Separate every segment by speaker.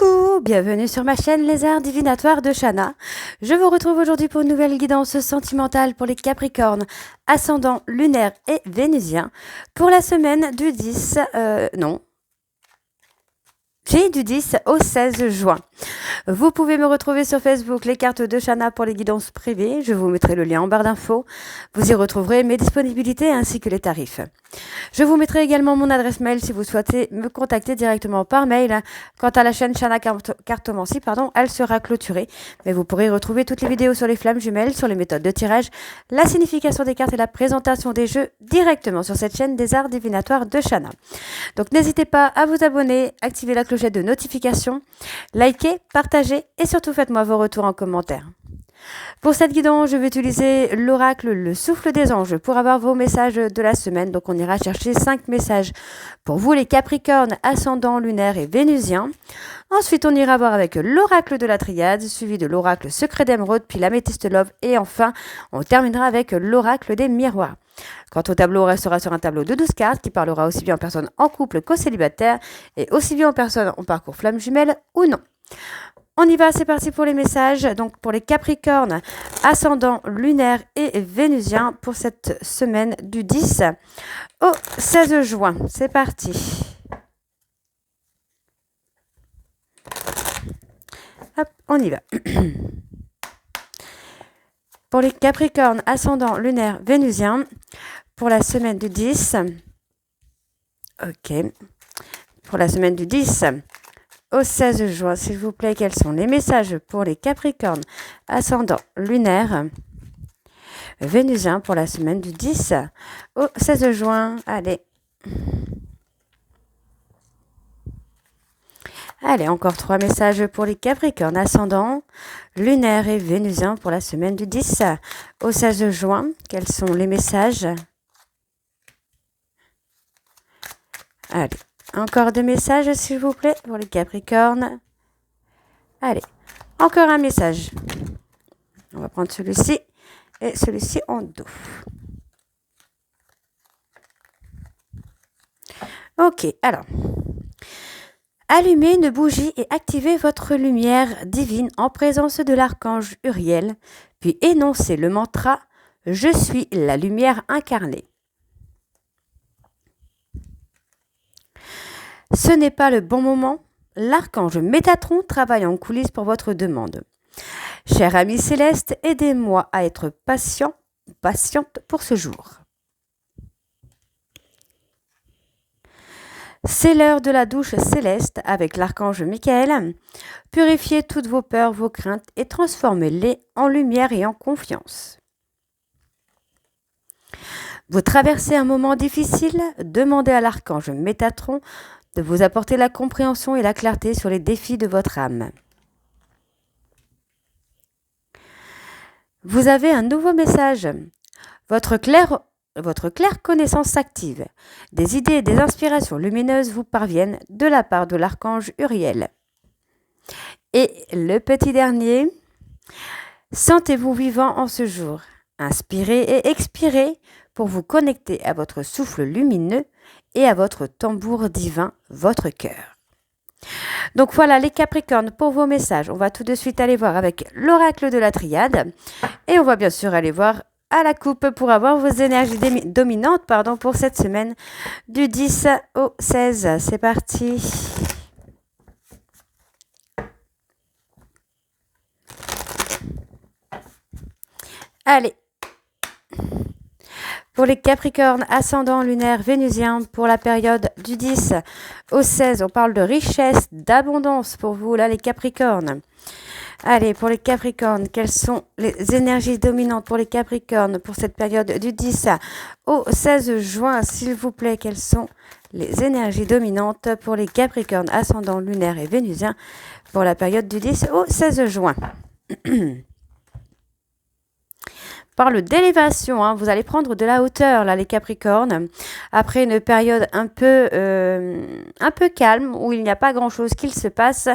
Speaker 1: Coucou, bienvenue sur ma chaîne Les Arts Divinatoires de Shana. Je vous retrouve aujourd'hui pour une nouvelle guidance sentimentale pour les Capricornes, ascendant lunaire et vénusien, pour la semaine du 10, du 10 au 16 juin. Vous pouvez me retrouver sur Facebook, les cartes de Shana pour les guidances privées. Je vous mettrai le lien en barre d'infos. Vous y retrouverez mes disponibilités ainsi que les tarifs. Je vous mettrai également mon adresse mail si vous souhaitez me contacter directement par mail. Quant à la chaîne Shana Cartomancie, elle sera clôturée. Mais vous pourrez retrouver toutes les vidéos sur les flammes jumelles, sur les méthodes de tirage, la signification des cartes et la présentation des jeux directement sur cette chaîne des Arts Divinatoires de Shana. Donc n'hésitez pas à vous abonner, activer la clochette de notification, liker, partagez et surtout faites-moi vos retours en commentaire. Pour cette guidance, je vais utiliser l'oracle Le Souffle des Anges pour avoir vos messages de la semaine. Donc on ira chercher 5 messages pour vous les Capricornes, ascendants, lunaires et vénusiens. Ensuite, on ira voir avec l'oracle de la Triade, suivi de l'oracle Secret d'Émeraude, puis l'améthyste Love. Et enfin, on terminera avec l'oracle des miroirs. Quant au tableau, on restera sur un tableau de 12 cartes qui parlera aussi bien en personne en couple qu'aux célibataires et aussi bien en personne en parcours flamme jumelle ou non. On y va, c'est parti pour les messages. Donc pour les Capricornes, ascendants, lunaires et vénusiens pour cette semaine du 10 au 16 juin. C'est parti. Hop, on y va. Pour les Capricornes, ascendants, lunaires, vénusiens, pour la semaine du 10. Ok. Pour la semaine du 10 au 16 juin, s'il vous plaît, quels sont les messages pour les Capricornes, ascendants, lunaires, vénusiens pour la semaine du 10 au 16 juin. Allez, encore 3 messages pour les Capricornes, ascendants, lunaires et vénusiens pour la semaine du 10 au 16 juin. Quels sont les messages? Allez, encore 2 messages, s'il vous plaît, pour les Capricornes. Allez, encore un message. On va prendre celui-ci et celui-ci en dos. Ok, alors. Allumez une bougie et activez votre lumière divine en présence de l'archange Uriel, puis énoncez le mantra « Je suis la lumière incarnée ». Ce n'est pas le bon moment. L'archange Métatron travaille en coulisses pour votre demande. Cher ami céleste, aidez-moi à être patiente pour ce jour. C'est l'heure de la douche céleste avec l'archange Michael. Purifiez toutes vos peurs, vos craintes et transformez-les en lumière et en confiance. Vous traversez un moment difficile, demandez à l'archange Métatron de vous apporter la compréhension et la clarté sur les défis de votre âme. Vous avez un nouveau message. Votre claire connaissance s'active. Des idées et des inspirations lumineuses vous parviennent de la part de l'archange Uriel. Et le petit dernier, sentez-vous vivant en ce jour. Inspirez et expirez pour vous connecter à votre souffle lumineux et à votre tambour divin, votre cœur. Donc voilà les Capricornes pour vos messages. On va tout de suite aller voir avec l'oracle de la Triade et on va bien sûr aller voir à la coupe pour avoir vos énergies dominantes pour cette semaine du 10 au 16. C'est parti. Allez. Pour les Capricornes, ascendants, lunaires, vénusiens, pour la période du 10 au 16, on parle de richesse, d'abondance pour vous, là, les Capricornes. Allez, pour les Capricornes, quelles sont les énergies dominantes pour les Capricornes pour cette période du 10 au 16 juin, s'il vous plaît? Quelles sont les énergies dominantes pour les Capricornes, ascendants, lunaires et vénusiens pour la période du 10 au 16 juin? parle d'élévation, hein. Vous allez prendre de la hauteur, là, les Capricornes. Après une période un peu calme, où il n'y a pas grand-chose qui se passe,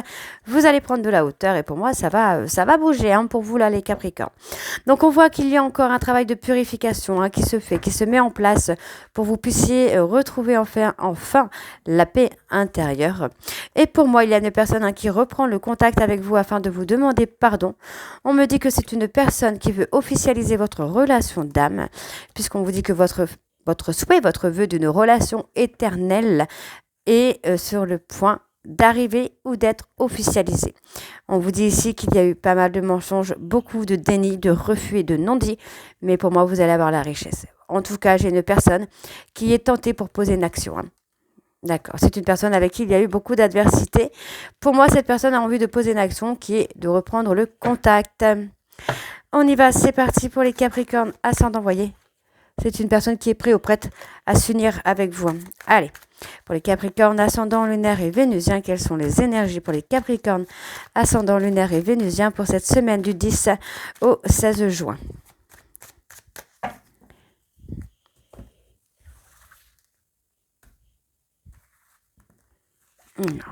Speaker 1: vous allez prendre de la hauteur. Et pour moi, ça va bouger, hein, pour vous, là, les Capricornes. Donc, on voit qu'il y a encore un travail de purification, hein, qui se met en place pour que vous puissiez retrouver enfin la paix intérieure. Et pour moi, il y a une personne, hein, qui reprend le contact avec vous afin de vous demander pardon. On me dit que c'est une personne qui veut officialiser votre relation d'âme, puisqu'on vous dit que votre souhait, votre vœu d'une relation éternelle est sur le point d'arriver ou d'être officialisé. On vous dit ici qu'il y a eu pas mal de mensonges, beaucoup de déni, de refus et de non-dits, mais pour moi, vous allez avoir la richesse. En tout cas, j'ai une personne qui est tentée pour poser une action, hein. D'accord, c'est une personne avec qui il y a eu beaucoup d'adversité. Pour moi, cette personne a envie de poser une action qui est de reprendre le contact. On y va, c'est parti pour les Capricornes ascendant, voyez. C'est une personne qui est prête ou prête à s'unir avec vous. Allez, pour les Capricornes ascendant lunaire et vénusien, quelles sont les énergies pour les Capricornes ascendant lunaire et vénusien pour cette semaine du 10 au 16 juin?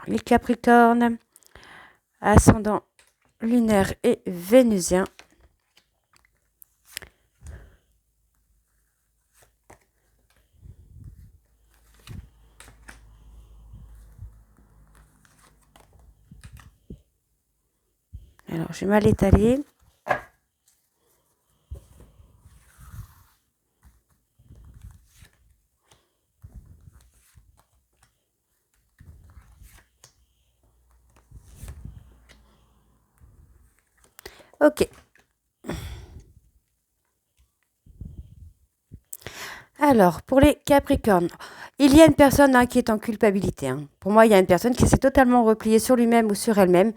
Speaker 1: Les Capricornes ascendant lunaire et vénusien. Alors, j'ai mal étalé. Ok. Alors, pour les Capricornes, il y a une personne, hein, qui est en culpabilité, hein. Pour moi, il y a une personne qui s'est totalement repliée sur lui-même ou sur elle-même,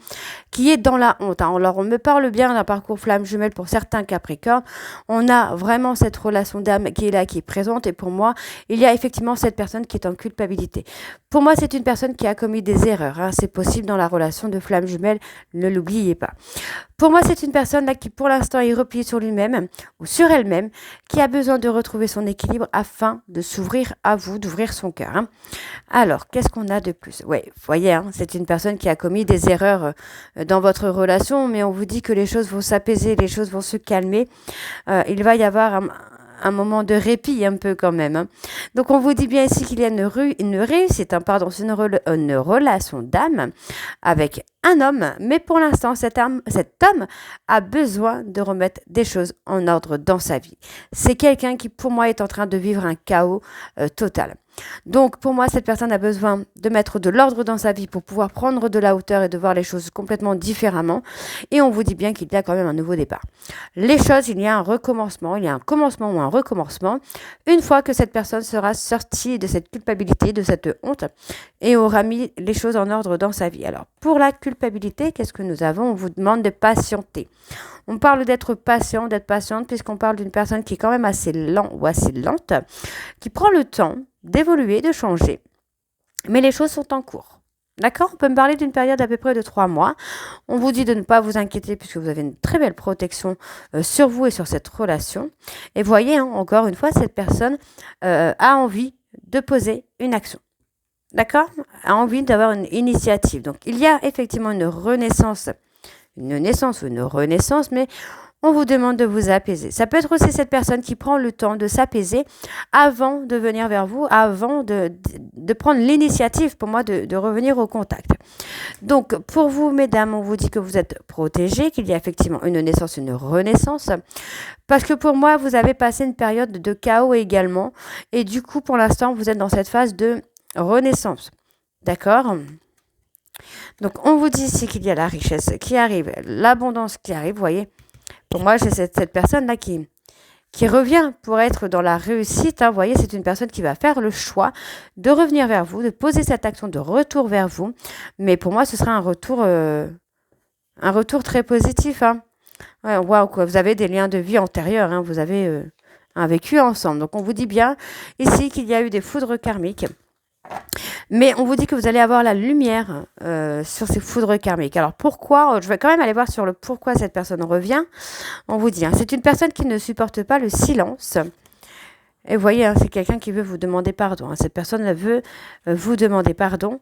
Speaker 1: qui est dans la honte, hein. Alors, on me parle bien d'un parcours flamme jumelle pour certains Capricornes. On a vraiment cette relation d'âme qui est là, qui est présente. Et pour moi, il y a effectivement cette personne qui est en culpabilité. Pour moi, c'est une personne qui a commis des erreurs, hein. C'est possible dans la relation de flamme jumelle, ne l'oubliez pas. Pour moi, c'est une personne là qui, pour l'instant, est repliée sur lui-même ou sur elle-même, qui a besoin de retrouver son équilibre afin de s'ouvrir à vous, d'ouvrir son cœur, hein. Alors, qu'est-ce qu'on a de plus? Oui, vous voyez, hein, c'est une personne qui a commis des erreurs dans votre relation, mais on vous dit que les choses vont s'apaiser, les choses vont se calmer. Il va y avoir un moment de répit un peu quand même, hein. Donc on vous dit bien ici qu'il y a une réussite, hein, pardon, c'est une relation d'âme avec un homme, mais pour l'instant cet homme a besoin de remettre des choses en ordre dans sa vie. C'est quelqu'un qui pour moi est en train de vivre un chaos total. Donc pour moi cette personne a besoin de mettre de l'ordre dans sa vie pour pouvoir prendre de la hauteur et de voir les choses complètement différemment. Et on vous dit bien qu'il y a quand même un nouveau départ. Les choses, il y a un recommencement, il y a un commencement ou un recommencement une fois que cette personne sera sortie de cette culpabilité, de cette honte et aura mis les choses en ordre dans sa vie. Alors pour la culpabilité, qu'est-ce que nous avons? On vous demande de patienter. On parle d'être patient, d'être patiente, puisqu'on parle d'une personne qui est quand même assez lent ou assez lente, qui prend le temps d'évoluer, de changer. Mais les choses sont en cours. D'accord? On peut me parler d'une période à peu près de 3 mois. On vous dit de ne pas vous inquiéter puisque vous avez une très belle protection sur vous et sur cette relation. Et voyez, hein, encore une fois, cette personne a envie de poser une action. D'accord? A envie d'avoir une initiative. Donc, il y a effectivement une naissance ou une renaissance, mais on vous demande de vous apaiser. Ça peut être aussi cette personne qui prend le temps de s'apaiser avant de venir vers vous, avant de prendre l'initiative, pour moi, de revenir au contact. Donc, pour vous, mesdames, on vous dit que vous êtes protégées, qu'il y a effectivement une naissance, une renaissance, parce que pour moi, vous avez passé une période de chaos également, et du coup, pour l'instant, vous êtes dans cette phase de renaissance. D'accord ? Donc, on vous dit ici qu'il y a la richesse qui arrive, l'abondance qui arrive, vous voyez. Pour moi, c'est cette personne-là qui revient pour être dans la réussite, hein. Vous voyez, c'est une personne qui va faire le choix de revenir vers vous, de poser cette action de retour vers vous. Mais pour moi, ce sera un retour très positif, hein. Ouais, waouh, quoi. Vous avez des liens de vie antérieurs, hein. Vous avez un vécu ensemble. Donc, on vous dit bien ici qu'il y a eu des foudres karmiques. Mais on vous dit que vous allez avoir la lumière sur ces foudres karmiques. Alors pourquoi? Je vais quand même aller voir sur le pourquoi cette personne revient. On vous dit, hein, c'est une personne qui ne supporte pas le silence. Et vous voyez, hein, c'est quelqu'un qui veut vous demander pardon. Hein. Cette personne elle veut vous demander pardon.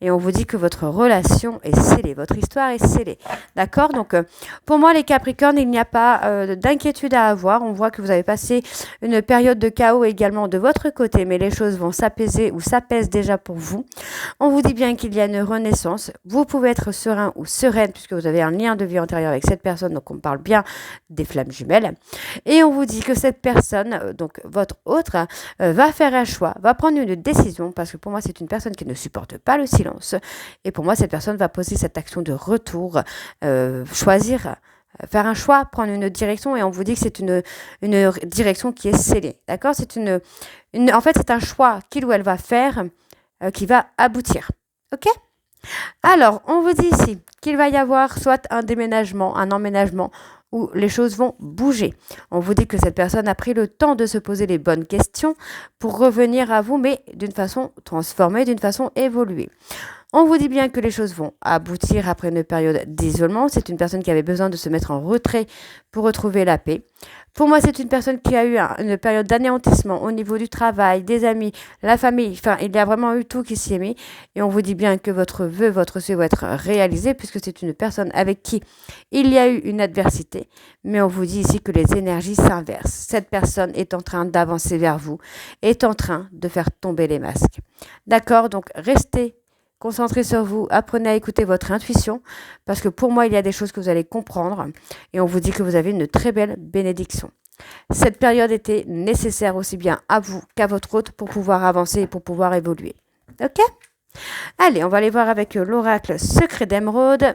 Speaker 1: Et on vous dit que votre relation est scellée, votre histoire est scellée. D'accord? Donc, pour moi, les Capricornes, il n'y a pas d'inquiétude à avoir. On voit que vous avez passé une période de chaos également de votre côté, mais les choses vont s'apaiser ou s'apaisent déjà pour vous. On vous dit bien qu'il y a une renaissance. Vous pouvez être serein ou sereine puisque vous avez un lien de vie antérieur avec cette personne. Donc, on parle bien des flammes jumelles. Et on vous dit que cette personne, donc votre autre, va faire un choix, va prendre une décision parce que pour moi, c'est une personne qui ne supporte pas le silence. Et pour moi, cette personne va poser cette action de retour, choisir, faire un choix, prendre une direction. Et on vous dit que c'est une direction qui est scellée. D'accord? En fait, c'est un choix qu'il ou elle va faire qui va aboutir. OK? Alors, on vous dit ici qu'il va y avoir soit un déménagement, un emménagement, où les choses vont bouger. On vous dit que cette personne a pris le temps de se poser les bonnes questions pour revenir à vous, mais d'une façon transformée, d'une façon évoluée. On vous dit bien que les choses vont aboutir après une période d'isolement. C'est une personne qui avait besoin de se mettre en retrait pour retrouver la paix. Pour moi, c'est une personne qui a eu une période d'anéantissement au niveau du travail, des amis, la famille. Enfin, il y a vraiment eu tout qui s'y est mis. Et on vous dit bien que votre vœu, votre souhait va être réalisé puisque c'est une personne avec qui il y a eu une adversité. Mais on vous dit ici que les énergies s'inversent. Cette personne est en train d'avancer vers vous, est en train de faire tomber les masques. D'accord? Donc, restez concentrez sur vous, apprenez à écouter votre intuition, parce que pour moi, il y a des choses que vous allez comprendre, et on vous dit que vous avez une très belle bénédiction. Cette période était nécessaire aussi bien à vous qu'à votre hôte pour pouvoir avancer et pour pouvoir évoluer. Ok? Allez, on va aller voir avec l'oracle Secret d'Émeraude.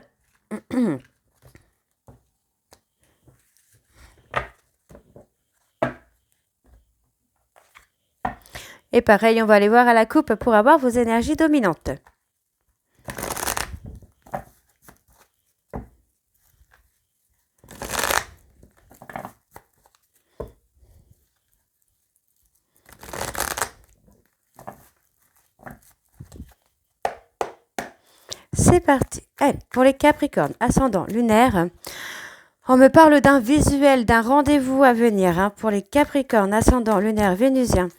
Speaker 1: Et pareil, on va aller voir à la coupe pour avoir vos énergies dominantes. C'est parti. Allez, pour les Capricornes, ascendant lunaire, on me parle d'un visuel, d'un rendez-vous à venir. Hein, pour les Capricornes, ascendant lunaire vénusien,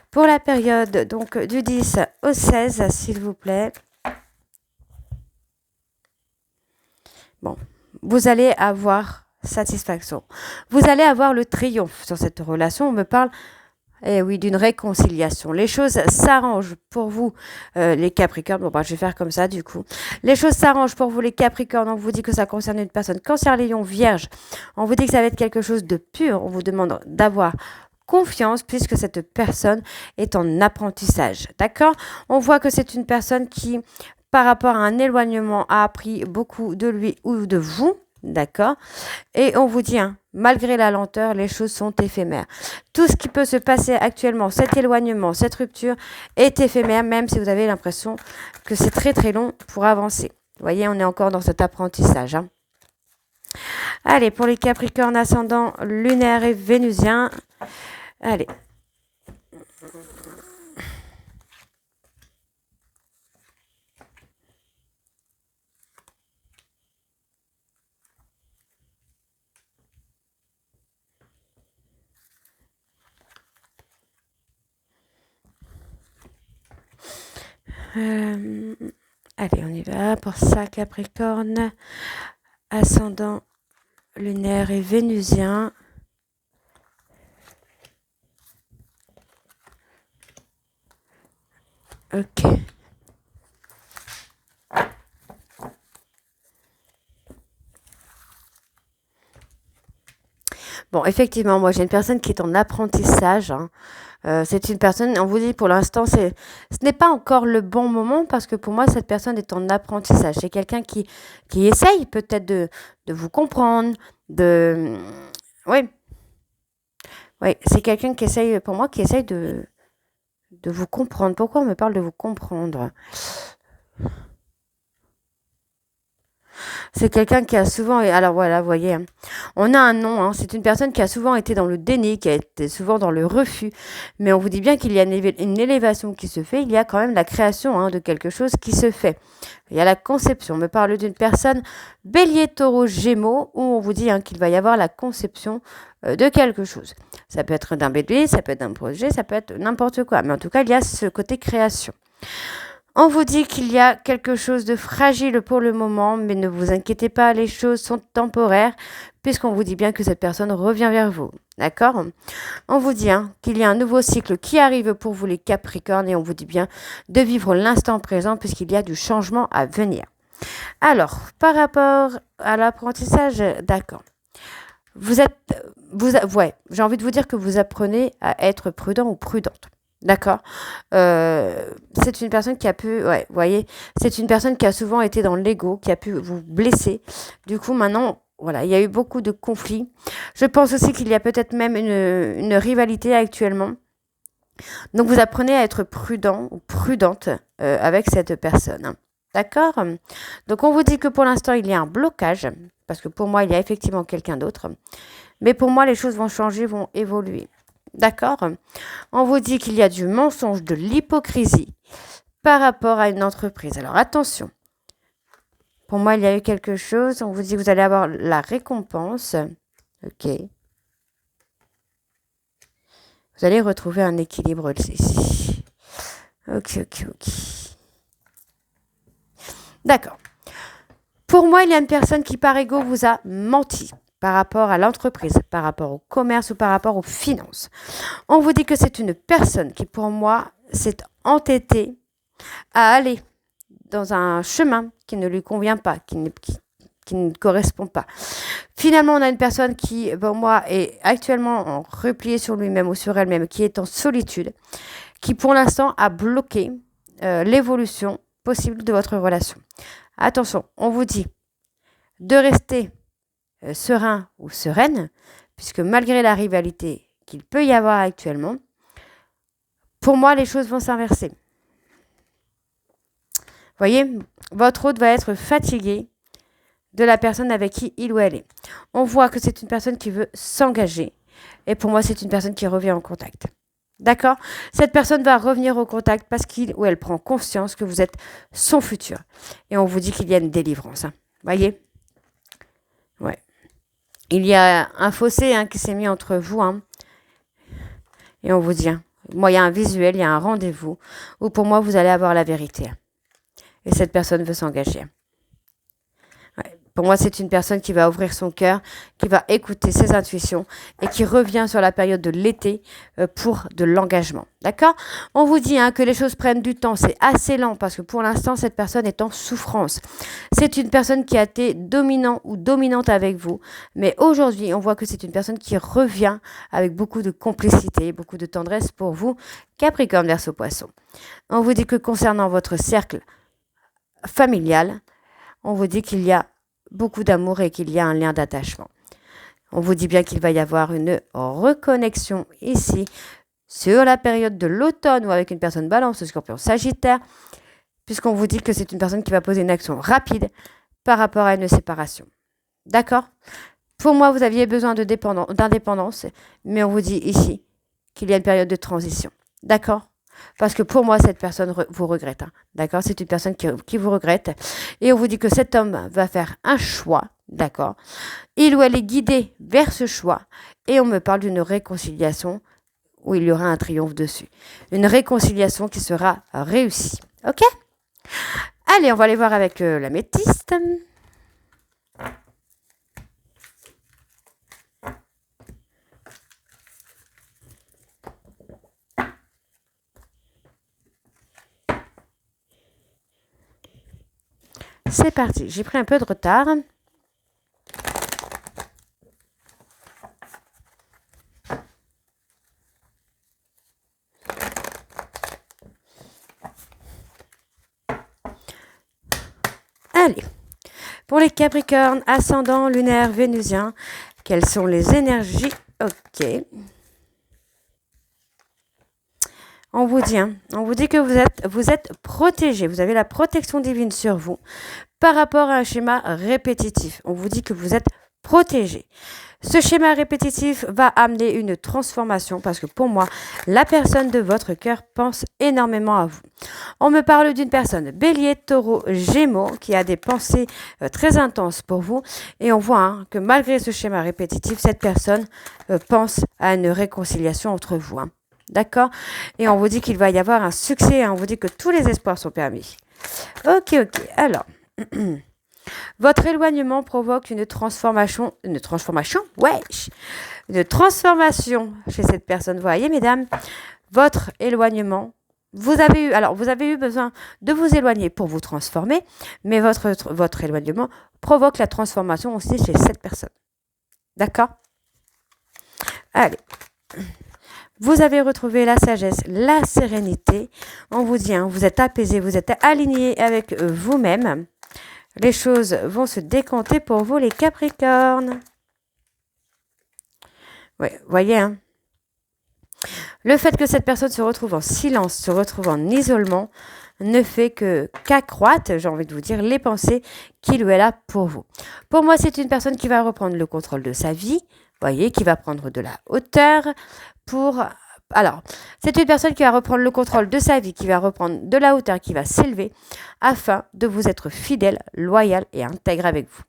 Speaker 1: pour la période donc du 10 au 16, s'il vous plaît. Bon, vous allez avoir satisfaction. Vous allez avoir le triomphe sur cette relation. On me parle oui, d'une réconciliation. Les choses s'arrangent pour vous, les Capricornes. Bon, bah, je vais faire comme ça, du coup. Les choses s'arrangent pour vous, les Capricornes. On vous dit que ça concerne une personne Cancer, Lion, Vierge. On vous dit que ça va être quelque chose de pur. On vous demande d'avoir confiance puisque cette personne est en apprentissage. D'accord? On voit que c'est une personne qui, par rapport à un éloignement, a appris beaucoup de lui ou de vous. D'accord? Et on vous dit, hein, malgré la lenteur, les choses sont éphémères. Tout ce qui peut se passer actuellement, cet éloignement, cette rupture, est éphémère, même si vous avez l'impression que c'est très très long pour avancer. Vous voyez, on est encore dans cet apprentissage. Hein. Allez, pour les Capricornes ascendants lunaire et vénusien. Allez. Allez, on y va pour ça, Capricorne, ascendant lunaire et vénusien. Ok. Bon, effectivement, moi j'ai une personne qui est en apprentissage. Hein. C'est une personne, on vous dit pour l'instant, ce n'est pas encore le bon moment parce que pour moi, cette personne est en apprentissage. C'est quelqu'un qui essaye peut-être de vous comprendre, Oui, oui, c'est quelqu'un qui essaye, pour moi, qui essaye de vous comprendre. Pourquoi on me parle de vous comprendre? C'est quelqu'un qui a souvent... Alors voilà, vous voyez, hein, on a un nom. Hein, c'est une personne qui a souvent été dans le déni, qui a été souvent dans le refus. Mais on vous dit bien qu'il y a une élévation qui se fait. Il y a quand même la création de quelque chose qui se fait. Il y a la conception. On me parle d'une personne bélier, taureau, gémeaux, où on vous dit qu'il va y avoir la conception de quelque chose. Ça peut être d'un bébé, ça peut être d'un projet, ça peut être n'importe quoi. Mais en tout cas, il y a ce côté création. On vous dit qu'il y a quelque chose de fragile pour le moment, mais ne vous inquiétez pas, les choses sont temporaires, puisqu'on vous dit bien que cette personne revient vers vous. D'accord? On vous dit qu'il y a un nouveau cycle qui arrive pour vous les Capricornes, et on vous dit bien de vivre l'instant présent, puisqu'il y a du changement à venir. Alors, par rapport à l'apprentissage, d'accord. J'ai envie de vous dire que vous apprenez à être prudent ou prudente. D'accord. C'est une personne qui a pu, vous voyez, c'est une personne qui a souvent été dans l'ego, qui a pu vous blesser. Du coup, maintenant, voilà, il y a eu beaucoup de conflits. Je pense aussi qu'il y a peut-être même une rivalité actuellement. Donc, vous apprenez à être prudent ou prudente avec cette personne. D'accord. Donc, on vous dit que pour l'instant, il y a un blocage, parce que pour moi, il y a effectivement quelqu'un d'autre. Mais pour moi, les choses vont changer, vont évoluer. D'accord? On vous dit qu'il y a du mensonge, de l'hypocrisie par rapport à une entreprise. Alors attention. Pour moi, il y a eu quelque chose. On vous dit que vous allez avoir la récompense. Ok. Vous allez retrouver un équilibre ici. Ok. D'accord. Pour moi, il y a une personne qui, par ego, vous a menti par rapport à l'entreprise, par rapport au commerce ou par rapport aux finances. On vous dit que c'est une personne qui, pour moi, s'est entêtée à aller dans un chemin qui ne lui convient pas, qui ne correspond pas. Finalement, on a une personne qui, pour moi, est actuellement en replié sur lui-même ou sur elle-même, qui est en solitude, qui, pour l'instant, a bloqué l'évolution possible de votre relation. Attention, on vous dit de rester serein ou sereine, puisque malgré la rivalité qu'il peut y avoir actuellement, pour moi, les choses vont s'inverser. Vous voyez, votre hôte va être fatigué de la personne avec qui il ou elle est. On voit que c'est une personne qui veut s'engager. Et pour moi, c'est une personne qui revient en contact. D'accord? Cette personne va revenir au contact parce qu'il ou elle prend conscience que vous êtes son futur. Et on vous dit qu'il y a une délivrance. Vous voyez? Ouais. Il y a un fossé qui s'est mis entre vous. Et on vous dit, moi, il y a un visuel, il y a un rendez-vous où pour moi, vous allez avoir la vérité. Et cette personne veut s'engager. Ouais. Pour moi, c'est une personne qui va ouvrir son cœur, qui va écouter ses intuitions et qui revient sur la période de l'été pour de l'engagement. D'accord? On vous dit que les choses prennent du temps. C'est assez lent parce que pour l'instant, cette personne est en souffrance. C'est une personne qui a été dominant ou dominante avec vous. Mais aujourd'hui, on voit que c'est une personne qui revient avec beaucoup de complicité, beaucoup de tendresse pour vous, Capricorne, Verseau, Poisson. On vous dit que concernant votre cercle familial, on vous dit qu'il y a beaucoup d'amour et qu'il y a un lien d'attachement. On vous dit bien qu'il va y avoir une reconnexion ici sur la période de l'automne ou avec une personne balance, Scorpion, Sagittaire, puisqu'on vous dit que c'est une personne qui va poser une action rapide par rapport à une séparation. D'accord? Pour moi, vous aviez besoin d'indépendance, mais on vous dit ici qu'il y a une période de transition. D'accord? Parce que pour moi, cette personne vous regrette. D'accord? C'est une personne qui vous regrette. Et on vous dit que cet homme va faire un choix. D'accord? Il ou elle est guidé vers ce choix. Et on me parle d'une réconciliation où il y aura un triomphe dessus. Une réconciliation qui sera réussie. Ok? Allez, on va aller voir avec l'améthyste. C'est parti, j'ai pris un peu de retard. Allez, pour les Capricornes, ascendant lunaire vénusien, quelles sont les énergies? Ok. On vous dit que vous êtes protégé. Vous avez la protection divine sur vous par rapport à un schéma répétitif. On vous dit que vous êtes protégé. Ce schéma répétitif va amener une transformation parce que pour moi, la personne de votre cœur pense énormément à vous. On me parle d'une personne bélier, taureau, gémeaux qui a des pensées très intenses pour vous et on voit que malgré ce schéma répétitif, cette personne pense à une réconciliation entre vous. D'accord? Et on vous dit qu'il va y avoir un succès. On vous dit que tous les espoirs sont permis. Ok. Alors... Votre éloignement provoque une transformation chez cette personne. Vous voyez, mesdames, votre éloignement, vous avez eu besoin de vous éloigner pour vous transformer, mais votre éloignement provoque la transformation aussi chez cette personne. D'accord? Allez. Vous avez retrouvé la sagesse, la sérénité. On vous dit, vous êtes apaisé, vous êtes aligné avec vous-même. Les choses vont se décompter pour vous, les Capricornes. Oui, voyez, Le fait que cette personne se retrouve en silence, se retrouve en isolement, ne fait qu'accroître, j'ai envie de vous dire, les pensées qu'il ou elle a pour vous. Pour moi, c'est une personne qui va reprendre le contrôle de sa vie, voyez, qui va prendre de la hauteur c'est une personne qui va reprendre le contrôle de sa vie, qui va reprendre de la hauteur, qui va s'élever afin de vous être fidèle, loyal et intègre avec vous.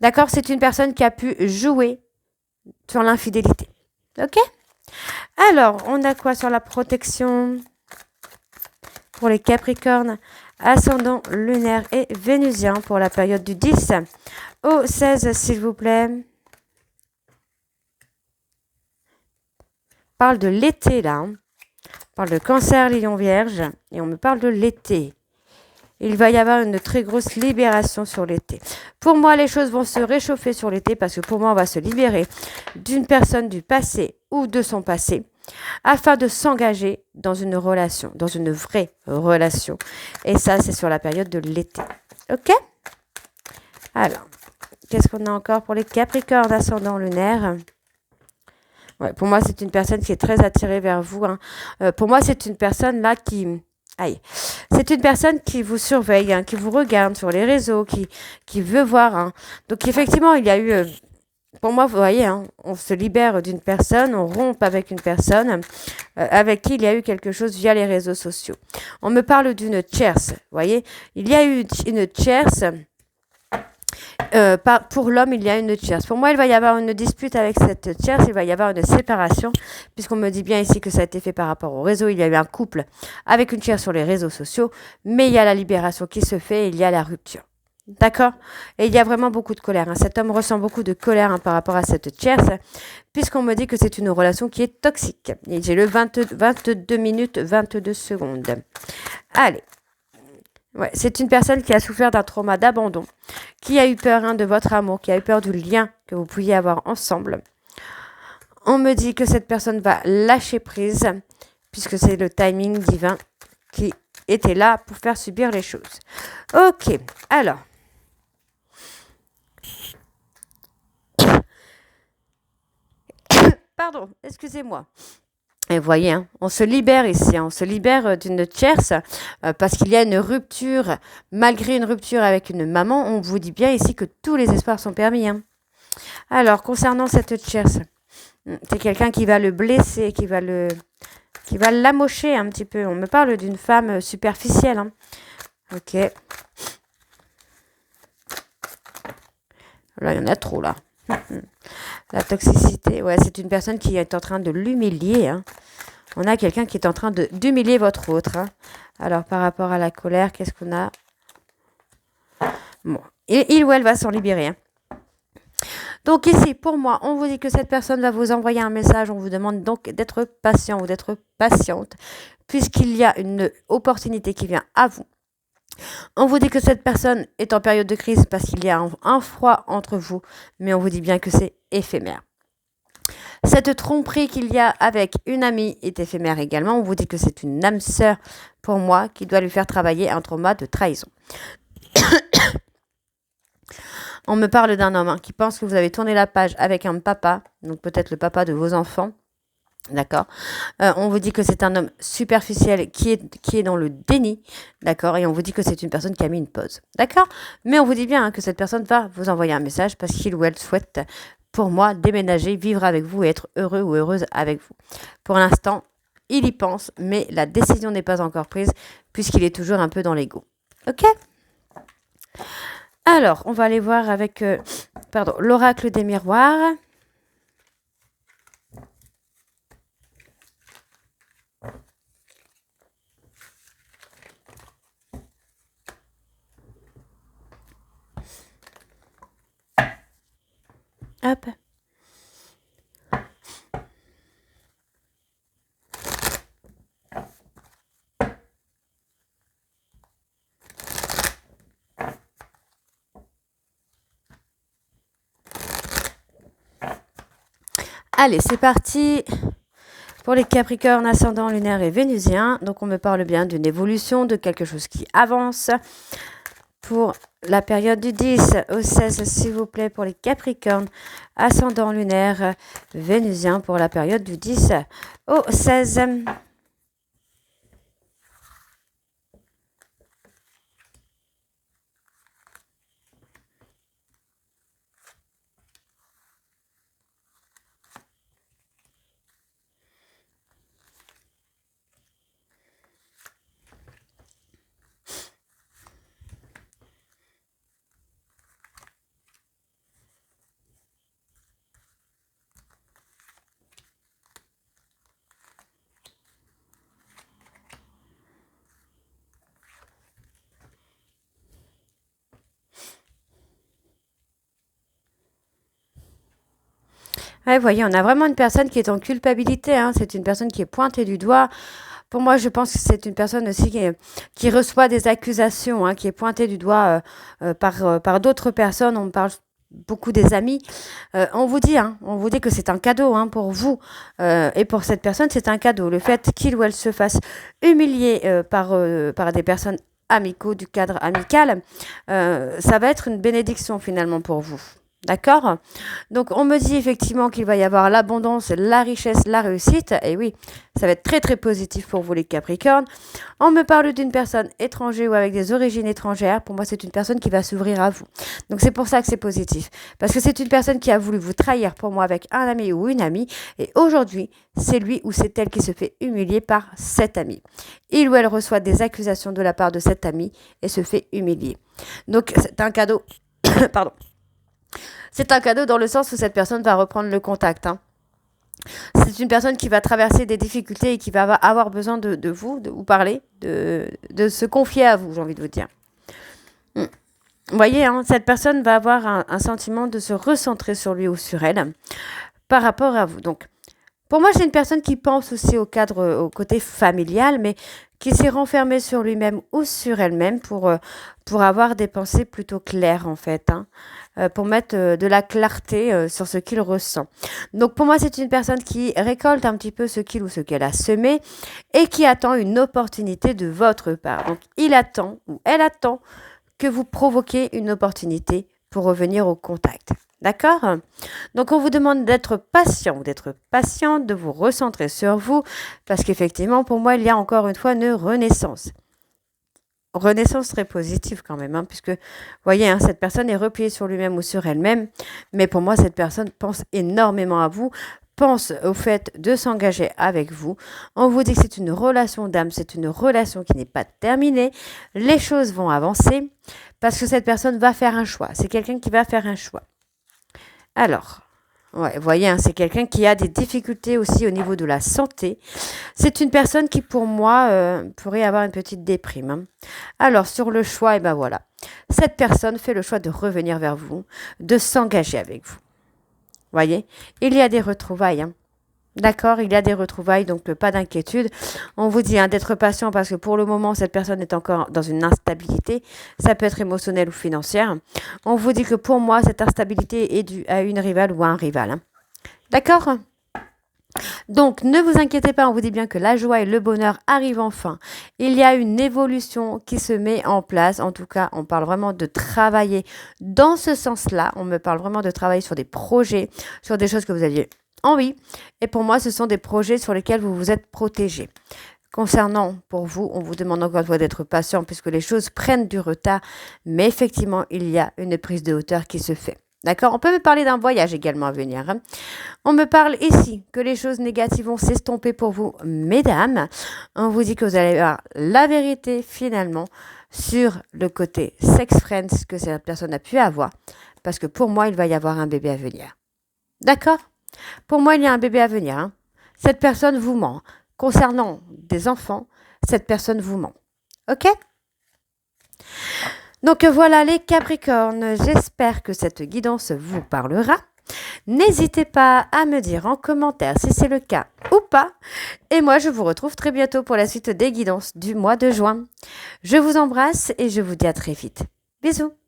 Speaker 1: D'accord? C'est une personne qui a pu jouer sur l'infidélité. Ok? Alors, on a quoi sur la protection pour les Capricornes? Ascendant lunaire et vénusien pour la période du 10 au 16, s'il vous plaît. Parle de l'été là. On parle de cancer, lion, vierge. Et on me parle de l'été. Il va y avoir une très grosse libération sur l'été. Pour moi, les choses vont se réchauffer sur l'été parce que pour moi, on va se libérer d'une personne du passé ou de son passé afin de s'engager dans une relation, dans une vraie relation. Et ça, c'est sur la période de l'été. Ok? Alors, qu'est-ce qu'on a encore pour les Capricornes ascendant lunaire? Ouais, pour moi, c'est une personne qui est très attirée vers vous. Pour moi, c'est une personne là c'est une personne qui vous surveille, qui vous regarde sur les réseaux, qui veut voir. Donc, effectivement, il y a eu... pour moi, vous voyez, on se libère d'une personne, on rompt avec une personne avec qui il y a eu quelque chose via les réseaux sociaux. On me parle d'une tierce, vous voyez. Il y a eu une tierce... pour l'homme, il y a une tierce. Pour moi, il va y avoir une dispute avec cette tierce, il va y avoir une séparation, puisqu'on me dit bien ici que ça a été fait par rapport au réseau. Il y a eu un couple avec une tierce sur les réseaux sociaux, mais il y a la libération qui se fait et il y a la rupture. D'accord? Et il y a vraiment beaucoup de colère. Cet homme ressent beaucoup de colère par rapport à cette tierce, puisqu'on me dit que c'est une relation qui est toxique. Et j'ai le 22 minutes 22 secondes. Allez. Ouais, c'est une personne qui a souffert d'un trauma d'abandon, qui a eu peur de votre amour, qui a eu peur du lien que vous pouviez avoir ensemble. On me dit que cette personne va lâcher prise, puisque c'est le timing divin qui était là pour faire subir les choses. Ok, alors. Pardon, excusez-moi. Et vous voyez, on se libère ici, on se libère d'une tierce parce qu'il y a une rupture, malgré une rupture avec une maman, on vous dit bien ici que tous les espoirs sont permis. Alors, concernant cette tierce, c'est quelqu'un qui va le blesser, qui va l'amocher un petit peu. On me parle d'une femme superficielle. Ok. Là, il y en a trop, là. La toxicité, ouais, c'est une personne qui est en train de l'humilier. On a quelqu'un qui est en train d'humilier votre autre. Alors, par rapport à la colère, qu'est-ce qu'on a? Bon, il ou elle va s'en libérer. Donc ici, pour moi, on vous dit que cette personne va vous envoyer un message. On vous demande donc d'être patient ou d'être patiente, puisqu'il y a une opportunité qui vient à vous. On vous dit que cette personne est en période de crise parce qu'il y a un froid entre vous, mais on vous dit bien que c'est éphémère. Cette tromperie qu'il y a avec une amie est éphémère également. On vous dit que c'est une âme sœur pour moi qui doit lui faire travailler un trauma de trahison. On me parle d'un homme qui pense que vous avez tourné la page avec un papa, donc peut-être le papa de vos enfants. D'accord. On vous dit que c'est un homme superficiel qui est dans le déni. D'accord. Et on vous dit que c'est une personne qui a mis une pause. D'accord. Mais on vous dit bien que cette personne va vous envoyer un message parce qu'il ou elle souhaite, pour moi, déménager, vivre avec vous et être heureux ou heureuse avec vous. Pour l'instant, il y pense, mais la décision n'est pas encore prise puisqu'il est toujours un peu dans l'ego. Ok. Alors, on va aller voir avec l'oracle des miroirs. Hop. Allez, c'est parti pour les Capricornes, ascendant lunaire et vénusien. Donc, on me parle bien d'une évolution, de quelque chose qui avance. Pour la période du 10 au 16, s'il vous plaît, pour les Capricornes, ascendant lunaire, vénusien, pour la période du 10 au 16. Ouais, vous voyez, on a vraiment une personne qui est en culpabilité. Hein. C'est une personne qui est pointée du doigt. Pour moi, je pense que c'est une personne aussi qui reçoit des accusations, hein, qui est pointée du doigt par d'autres personnes. On parle beaucoup des amis. On vous dit que c'est un cadeau hein, pour vous et pour cette personne, c'est un cadeau. Le fait qu'il ou elle se fasse humilier par des personnes amicaux, du cadre amical, ça va être une bénédiction finalement pour vous. D'accord. Donc, on me dit effectivement qu'il va y avoir l'abondance, la richesse, la réussite. Et oui, ça va être très, très positif pour vous, les Capricornes. On me parle d'une personne étrangère ou avec des origines étrangères. Pour moi, c'est une personne qui va s'ouvrir à vous. Donc, c'est pour ça que c'est positif. Parce que c'est une personne qui a voulu vous trahir, pour moi, avec un ami ou une amie. Et aujourd'hui, c'est lui ou c'est elle qui se fait humilier par cet ami. Il ou elle reçoit des accusations de la part de cet ami et se fait humilier. Donc, c'est un cadeau. Pardon. C'est un cadeau dans le sens où cette personne va reprendre le contact. Hein. C'est une personne qui va traverser des difficultés et qui va avoir besoin de vous, de vous parler, de se confier à vous, j'ai envie de vous dire. Vous voyez, hein, cette personne va avoir un sentiment de se recentrer sur lui ou sur elle par rapport à vous. Donc, pour moi, c'est une personne qui pense aussi au côté familial, mais qui s'est renfermée sur lui-même ou sur elle-même pour avoir des pensées plutôt claires, en fait. Hein. Pour mettre de la clarté sur ce qu'il ressent. Donc pour moi, c'est une personne qui récolte un petit peu ce qu'il ou ce qu'elle a semé et qui attend une opportunité de votre part. Donc il attend ou elle attend que vous provoquiez une opportunité pour revenir au contact. D'accord? Donc on vous demande d'être patient ou d'être patiente, de vous recentrer sur vous parce qu'effectivement, pour moi, il y a encore une fois une renaissance. Renaissance très positive quand même, hein, puisque, vous voyez, hein, cette personne est repliée sur lui-même ou sur elle-même, mais pour moi, cette personne pense énormément à vous, pense au fait de s'engager avec vous. On vous dit que c'est une relation d'âme, c'est une relation qui n'est pas terminée, les choses vont avancer, parce que cette personne va faire un choix, c'est quelqu'un qui va faire un choix. Alors... Ouais, vous voyez, hein, c'est quelqu'un qui a des difficultés aussi au niveau de la santé. C'est une personne qui, pour moi, pourrait avoir une petite déprime. Hein. Alors, sur le choix, et ben voilà. Cette personne fait le choix de revenir vers vous, de s'engager avec vous. Vous voyez, il y a des retrouvailles. Hein. D'accord, il y a des retrouvailles, donc pas d'inquiétude. On vous dit hein, d'être patient parce que pour le moment, cette personne est encore dans une instabilité. Ça peut être émotionnelle ou financière. On vous dit que pour moi, cette instabilité est due à une rivale ou à un rival. Hein. D'accord ? Donc, ne vous inquiétez pas, on vous dit bien que la joie et le bonheur arrivent enfin. Il y a une évolution qui se met en place. En tout cas, on parle vraiment de travailler dans ce sens-là. On me parle vraiment de travailler sur des projets, sur des choses que vous aviez Oh oui, et pour moi, ce sont des projets sur lesquels vous vous êtes protégés. Concernant pour vous, on vous demande encore une fois d'être patient puisque les choses prennent du retard, mais effectivement, il y a une prise de hauteur qui se fait. D'accord? On peut me parler d'un voyage également à venir, hein. On me parle ici que les choses négatives vont s'estomper pour vous, mesdames. On vous dit que vous allez avoir la vérité finalement sur le côté sex friends que cette personne a pu avoir. Parce que pour moi, il va y avoir un bébé à venir. D'accord? Pour moi, il y a un bébé à venir, hein. Cette personne vous ment. Concernant des enfants, cette personne vous ment. Ok? Donc voilà les Capricornes, j'espère que cette guidance vous parlera. N'hésitez pas à me dire en commentaire si c'est le cas ou pas. Et moi, je vous retrouve très bientôt pour la suite des guidances du mois de juin. Je vous embrasse et je vous dis à très vite. Bisous!